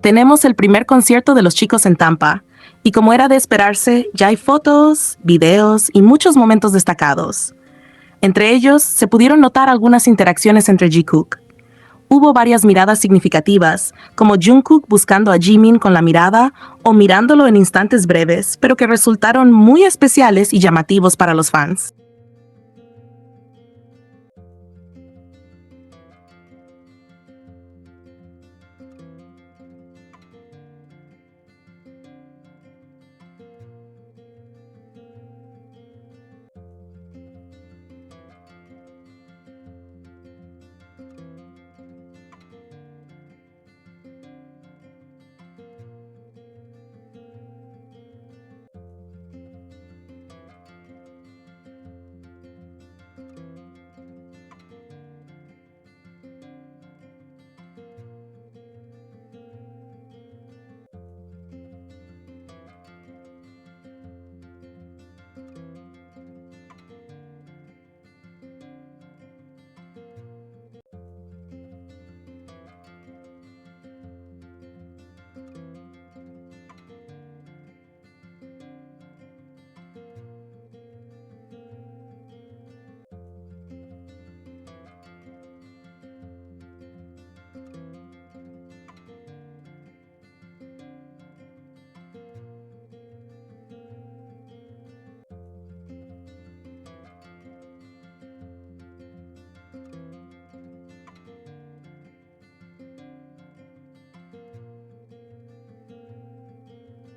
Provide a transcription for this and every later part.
tenemos el primer concierto de los chicos en Tampa, y como era de esperarse, ya hay fotos, videos y muchos momentos destacados. Entre ellos, se pudieron notar algunas interacciones entre Jikook. Hubo varias miradas significativas, como Jungkook buscando a Jimin con la mirada o mirándolo en instantes breves, pero que resultaron muy especiales y llamativos para los fans.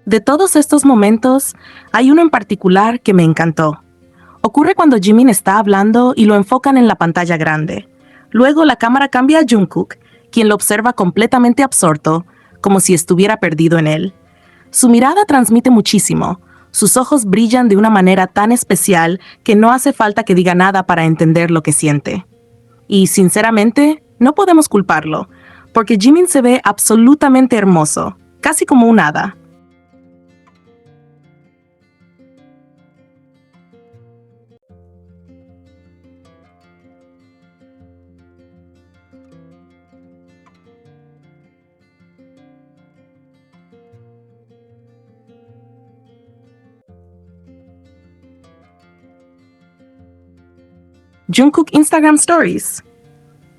De todos estos momentos, hay uno en particular que me encantó. Ocurre cuando Jimin está hablando y lo enfocan en la pantalla grande. Luego la cámara cambia a Jungkook, quien lo observa completamente absorto, como si estuviera perdido en él. Su mirada transmite muchísimo. Sus ojos brillan de una manera tan especial que no hace falta que diga nada para entender lo que siente. Y, sinceramente, no podemos culparlo, porque Jimin se ve absolutamente hermoso, casi como un hada. Jungkook Instagram Stories.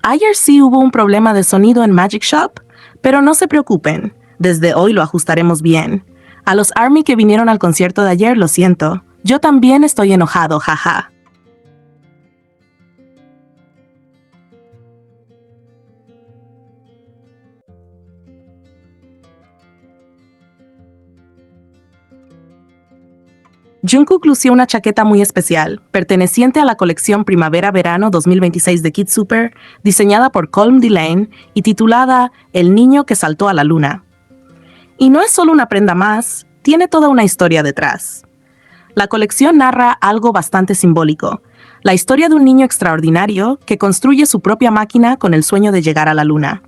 Ayer sí hubo un problema de sonido en Magic Shop, pero no se preocupen, desde hoy lo ajustaremos bien. A los ARMY que vinieron al concierto de ayer lo siento, yo también estoy enojado, jaja. Jungkook lució una chaqueta muy especial, perteneciente a la colección Primavera-Verano 2026 de Kid Super, diseñada por Colm Delane y titulada El niño que saltó a la luna. Y no es solo una prenda más, tiene toda una historia detrás. La colección narra algo bastante simbólico, la historia de un niño extraordinario que construye su propia máquina con el sueño de llegar a la luna.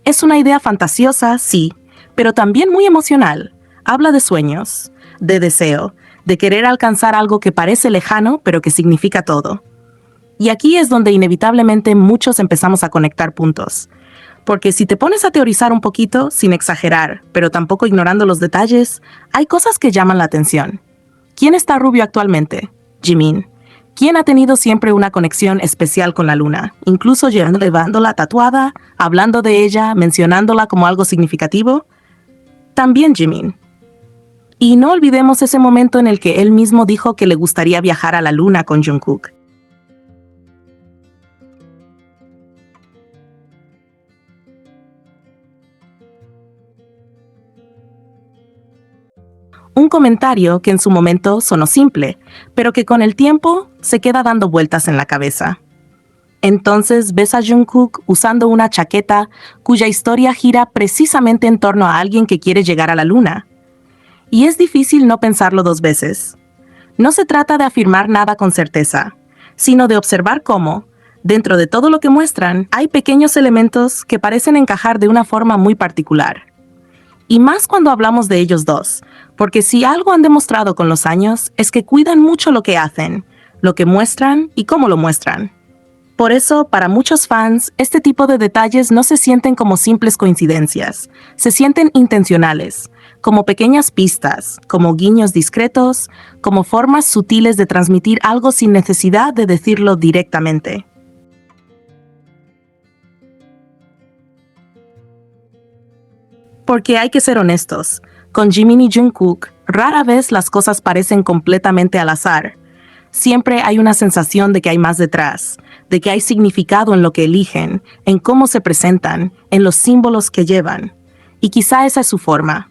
Es una idea fantasiosa, sí, pero también muy emocional. Habla de sueños, de deseo, de querer alcanzar algo que parece lejano, pero que significa todo. Y aquí es donde inevitablemente muchos empezamos a conectar puntos. Porque si te pones a teorizar un poquito, sin exagerar, pero tampoco ignorando los detalles, hay cosas que llaman la atención. ¿Quién está rubio actualmente? Jimin. ¿Quién ha tenido siempre una conexión especial con la luna? Incluso llevándola tatuada, hablando de ella, mencionándola como algo significativo. También Jimin. Y no olvidemos ese momento en el que él mismo dijo que le gustaría viajar a la luna con Jungkook. Un comentario que en su momento sonó simple, pero que con el tiempo se queda dando vueltas en la cabeza. Entonces ves a Jungkook usando una chaqueta cuya historia gira precisamente en torno a alguien que quiere llegar a la luna. Y es difícil no pensarlo dos veces. No se trata de afirmar nada con certeza, sino de observar cómo, dentro de todo lo que muestran, hay pequeños elementos que parecen encajar de una forma muy particular. Y más cuando hablamos de ellos dos, porque si algo han demostrado con los años es que cuidan mucho lo que hacen, lo que muestran y cómo lo muestran. Por eso, para muchos fans, este tipo de detalles no se sienten como simples coincidencias, se sienten intencionales, como pequeñas pistas, como guiños discretos, como formas sutiles de transmitir algo sin necesidad de decirlo directamente. Porque hay que ser honestos, con Jimin y Jungkook, rara vez las cosas parecen completamente al azar. Siempre hay una sensación de que hay más detrás, de que hay significado en lo que eligen, en cómo se presentan, en los símbolos que llevan. Y quizá esa es su forma.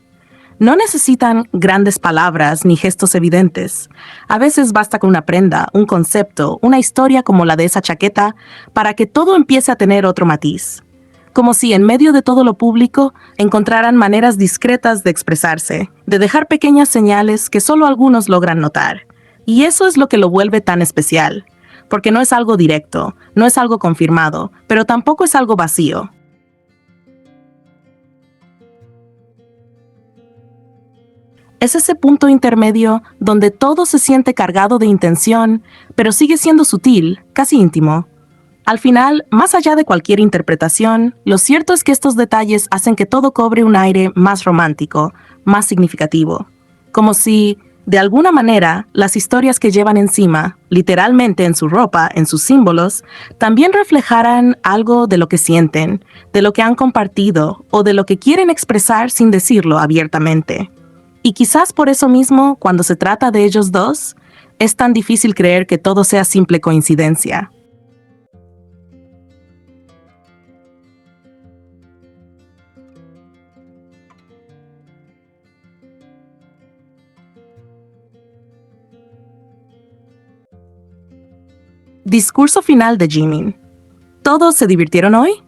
No necesitan grandes palabras ni gestos evidentes. A veces basta con una prenda, un concepto, una historia como la de esa chaqueta, para que todo empiece a tener otro matiz. Como si en medio de todo lo público encontraran maneras discretas de expresarse, de dejar pequeñas señales que solo algunos logran notar. Y eso es lo que lo vuelve tan especial, porque no es algo directo, no es algo confirmado, pero tampoco es algo vacío. Es ese punto intermedio donde todo se siente cargado de intención, pero sigue siendo sutil, casi íntimo. Al final, más allá de cualquier interpretación, lo cierto es que estos detalles hacen que todo cobre un aire más romántico, más significativo. Como si, de alguna manera, las historias que llevan encima, literalmente en su ropa, en sus símbolos, también reflejaran algo de lo que sienten, de lo que han compartido o de lo que quieren expresar sin decirlo abiertamente. Y quizás por eso mismo, cuando se trata de ellos dos, es tan difícil creer que todo sea simple coincidencia. Discurso final de Jimin. ¿Todos se divirtieron hoy?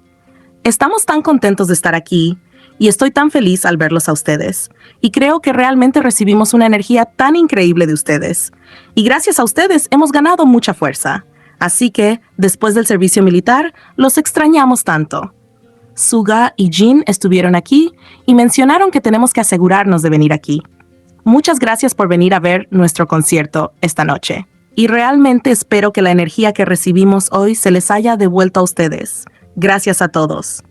Estamos tan contentos de estar aquí y estoy tan feliz al verlos a ustedes. Y creo que realmente recibimos una energía tan increíble de ustedes. Y gracias a ustedes hemos ganado mucha fuerza. Así que, después del servicio militar, los extrañamos tanto. Suga y Jin estuvieron aquí y mencionaron que tenemos que asegurarnos de venir aquí. Muchas gracias por venir a ver nuestro concierto esta noche. Y realmente espero que la energía que recibimos hoy se les haya devuelto a ustedes. Gracias a todos.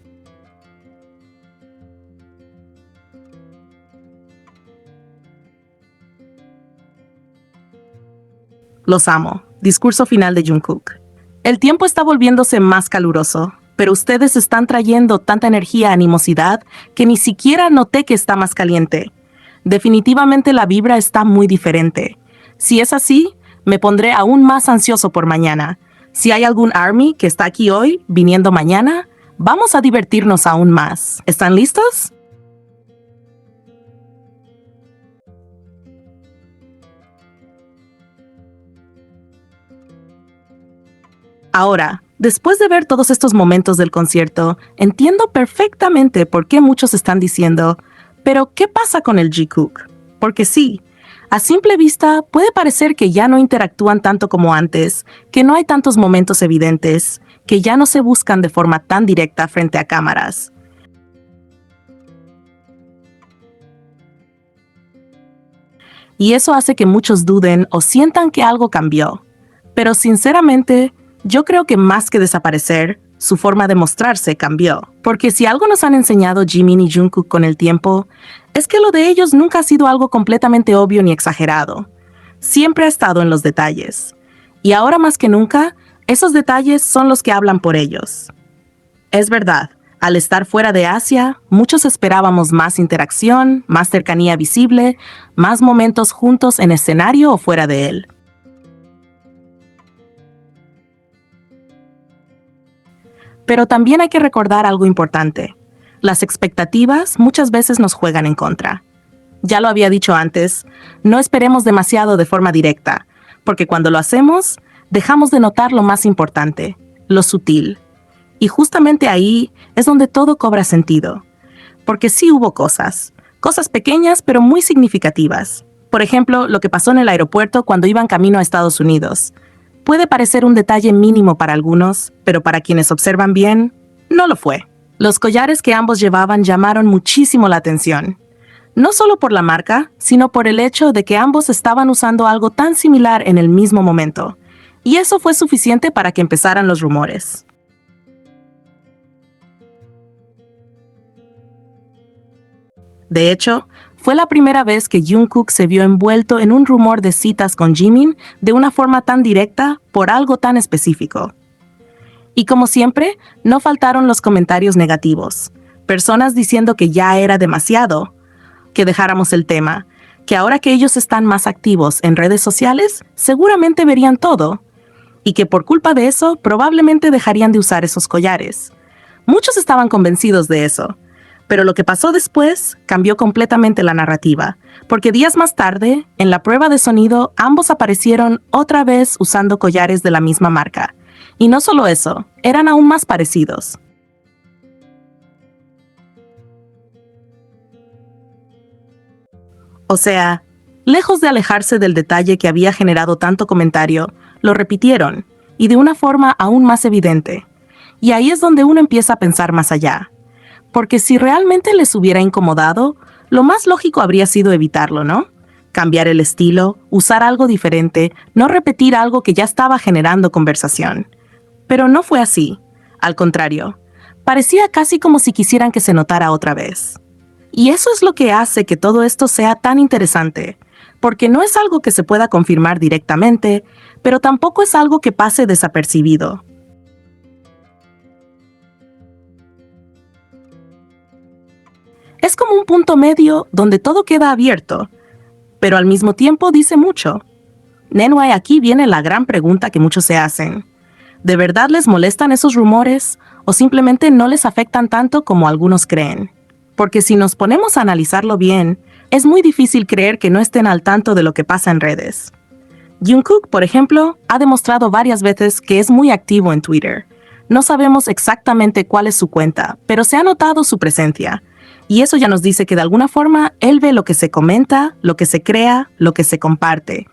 Los amo. Discurso final de Jungkook. El tiempo está volviéndose más caluroso, pero ustedes están trayendo tanta energía, animosidad, que ni siquiera noté que está más caliente. Definitivamente la vibra está muy diferente. Si es así, me pondré aún más ansioso por mañana. Si hay algún ARMY que está aquí hoy, viniendo mañana, vamos a divertirnos aún más. ¿Están listos? Ahora, después de ver todos estos momentos del concierto, entiendo perfectamente por qué muchos están diciendo, pero ¿qué pasa con el Jikook? Porque sí, a simple vista puede parecer que ya no interactúan tanto como antes, que no hay tantos momentos evidentes, que ya no se buscan de forma tan directa frente a cámaras. Y eso hace que muchos duden o sientan que algo cambió. Pero sinceramente, yo creo que más que desaparecer, su forma de mostrarse cambió. Porque si algo nos han enseñado Jimin y Jungkook con el tiempo, es que lo de ellos nunca ha sido algo completamente obvio ni exagerado. Siempre ha estado en los detalles. Y ahora más que nunca, esos detalles son los que hablan por ellos. Es verdad, al estar fuera de Asia, muchos esperábamos más interacción, más cercanía visible, más momentos juntos en escenario o fuera de él. Pero también hay que recordar algo importante. Las expectativas muchas veces nos juegan en contra. Ya lo había dicho antes, no esperemos demasiado de forma directa, porque cuando lo hacemos, dejamos de notar lo más importante, lo sutil. Y justamente ahí es donde todo cobra sentido. Porque sí hubo cosas pequeñas pero muy significativas. Por ejemplo, lo que pasó en el aeropuerto cuando iban camino a Estados Unidos. Puede parecer un detalle mínimo para algunos, pero para quienes observan bien, no lo fue. Los collares que ambos llevaban llamaron muchísimo la atención. No solo por la marca, sino por el hecho de que ambos estaban usando algo tan similar en el mismo momento. Y eso fue suficiente para que empezaran los rumores. De hecho, fue la primera vez que Jungkook se vio envuelto en un rumor de citas con Jimin de una forma tan directa por algo tan específico. Y como siempre, no faltaron los comentarios negativos. Personas diciendo que ya era demasiado, que dejáramos el tema, que ahora que ellos están más activos en redes sociales, seguramente verían todo, y que por culpa de eso probablemente dejarían de usar esos collares. Muchos estaban convencidos de eso. Pero lo que pasó después cambió completamente la narrativa, porque días más tarde, en la prueba de sonido, ambos aparecieron otra vez usando collares de la misma marca. Y no solo eso, eran aún más parecidos. O sea, lejos de alejarse del detalle que había generado tanto comentario, lo repitieron, y de una forma aún más evidente. Y ahí es donde uno empieza a pensar más allá. Porque si realmente les hubiera incomodado, lo más lógico habría sido evitarlo, ¿no? Cambiar el estilo, usar algo diferente, no repetir algo que ya estaba generando conversación. Pero no fue así. Al contrario, parecía casi como si quisieran que se notara otra vez. Y eso es lo que hace que todo esto sea tan interesante, porque no es algo que se pueda confirmar directamente, pero tampoco es algo que pase desapercibido. Es como un punto medio donde todo queda abierto, pero al mismo tiempo dice mucho. Nenway, aquí viene la gran pregunta que muchos se hacen. ¿De verdad les molestan esos rumores o simplemente no les afectan tanto como algunos creen? Porque si nos ponemos a analizarlo bien, es muy difícil creer que no estén al tanto de lo que pasa en redes. Jungkook, por ejemplo, ha demostrado varias veces que es muy activo en Twitter. No sabemos exactamente cuál es su cuenta, pero se ha notado su presencia. Y eso ya nos dice que de alguna forma él ve lo que se comenta, lo que se crea, lo que se comparte.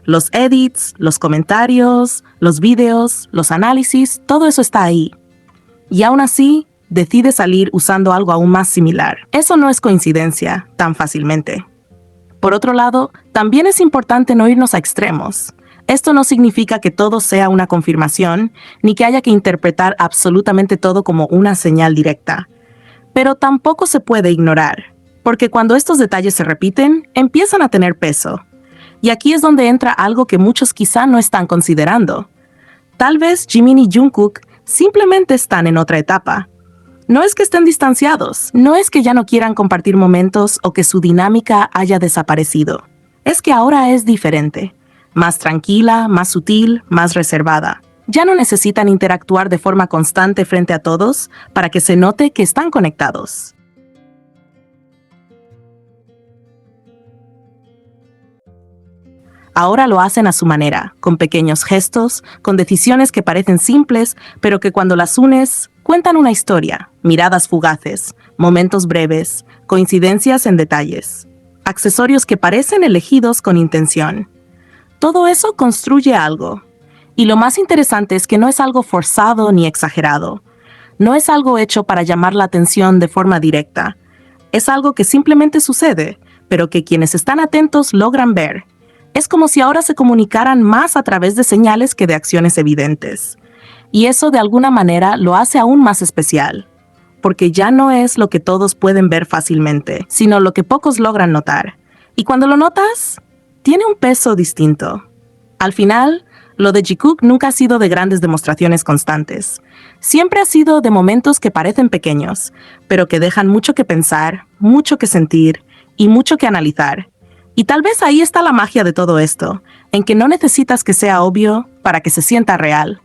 Los edits, los comentarios, los videos, los análisis, todo eso está ahí. Y aún así, decide salir usando algo aún más similar. Eso no es coincidencia, tan fácilmente. Por otro lado, también es importante no irnos a extremos. Esto no significa que todo sea una confirmación, ni que haya que interpretar absolutamente todo como una señal directa. Pero tampoco se puede ignorar, porque cuando estos detalles se repiten, empiezan a tener peso. Y aquí es donde entra algo que muchos quizá no están considerando. Tal vez Jimin y Jungkook simplemente están en otra etapa. No es que estén distanciados, no es que ya no quieran compartir momentos o que su dinámica haya desaparecido. Es que ahora es diferente. Más tranquila, más sutil, más reservada. Ya no necesitan interactuar de forma constante frente a todos para que se note que están conectados. Ahora lo hacen a su manera, con pequeños gestos, con decisiones que parecen simples, pero que cuando las unes, cuentan una historia, miradas fugaces, momentos breves, coincidencias en detalles, accesorios que parecen elegidos con intención. Todo eso construye algo. Y lo más interesante es que no es algo forzado ni exagerado. No es algo hecho para llamar la atención de forma directa. Es algo que simplemente sucede, pero que quienes están atentos logran ver. Es como si ahora se comunicaran más a través de señales que de acciones evidentes. Y eso de alguna manera lo hace aún más especial, porque ya no es lo que todos pueden ver fácilmente, sino lo que pocos logran notar. Y cuando lo notas, tiene un peso distinto. Al final, lo de Jikook nunca ha sido de grandes demostraciones constantes. Siempre ha sido de momentos que parecen pequeños, pero que dejan mucho que pensar, mucho que sentir y mucho que analizar. Y tal vez ahí está la magia de todo esto, en que no necesitas que sea obvio para que se sienta real.